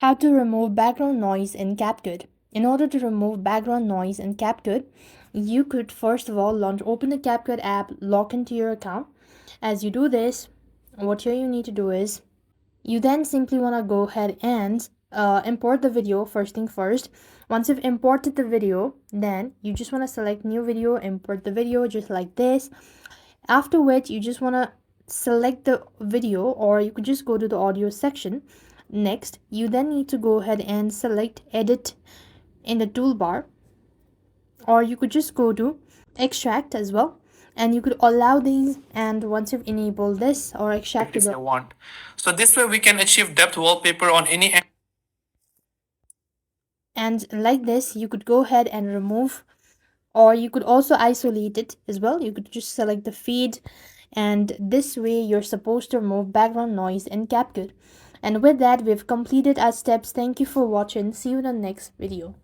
How to remove background noise in Capcut. In order to remove background noise in Capcut, you could first of all open the Capcut app, log into your account. As you do this, what you need to do is you then simply want to go ahead and import the video first thing first. Once you've imported the video, then you just want to select new video, import the video just like this. After which you just want to select the video, or you could just go to the audio section. Next, you then need to go ahead and select edit in the toolbar, or you could just go to extract as well, and you could allow these. And once you've enabled this or extract if you want. So this way we can achieve depth wallpaper on any and like this you could go ahead and remove, or you could also isolate it as well. You could just select the feed, and this way you're supposed to remove background noise in Capcut. And with that, we've completed our steps. Thank you for watching. See you in the next video.